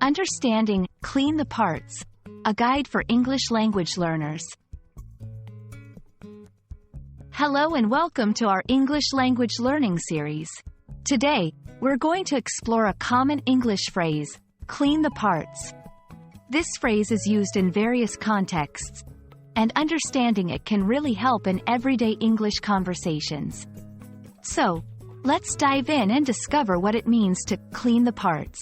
Understanding Clean the Parts, a guide for English language learners. Hello and welcome to our English language learning series. Today, we're going to explore a common English phrase, clean the parts. This phrase is used in various contexts, and understanding it can really help in everyday English conversations. So, let's dive in and discover what it means to clean the parts.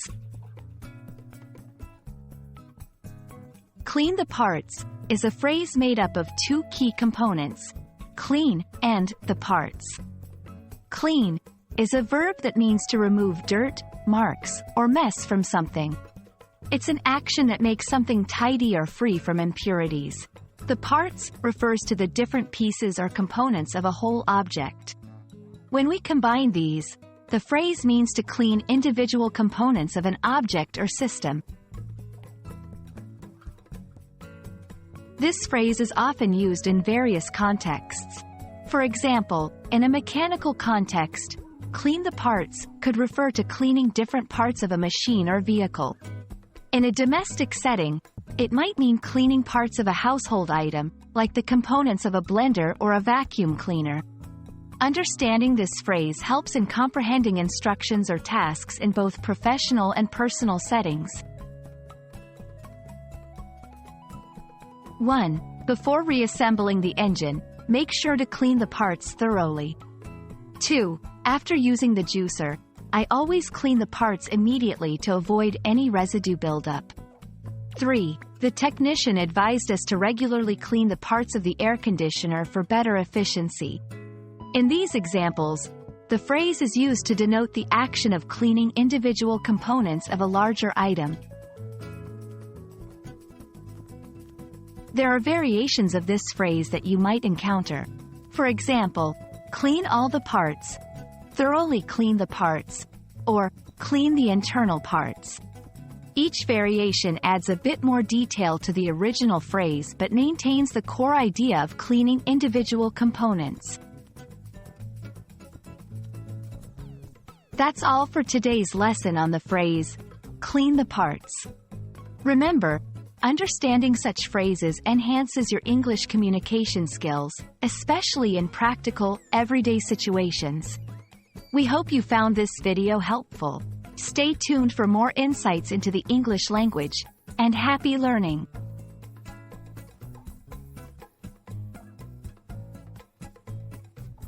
Clean the parts is a phrase made up of two key components, clean and the parts. Clean is a verb that means to remove dirt, marks, or mess from something. It's an action that makes something tidy or free from impurities. The parts refers to the different pieces or components of a whole object. When we combine these, the phrase means to clean individual components of an object or system. This phrase is often used in various contexts. For example, in a mechanical context, clean the parts could refer to cleaning different parts of a machine or vehicle. In a domestic setting, it might mean cleaning parts of a household item, like the components of a blender or a vacuum cleaner. Understanding this phrase helps in comprehending instructions or tasks in both professional and personal settings. 1. Before reassembling the engine, make sure to clean the parts thoroughly. 2. After using the juicer, I always clean the parts immediately to avoid any residue buildup. 3. The technician advised us to regularly clean the parts of the air conditioner for better efficiency. In these examples, the phrase is used to denote the action of cleaning individual components of a larger item. There are variations of this phrase that you might encounter. For example, clean all the parts, thoroughly clean the parts, or clean the internal parts. Each variation adds a bit more detail to the original phrase but maintains the core idea of cleaning individual components. That's all for today's lesson on the phrase, clean the parts. Remember, understanding such phrases enhances your English communication skills, especially in practical, everyday situations. We hope you found this video helpful. Stay tuned for more insights into the English language, and happy learning!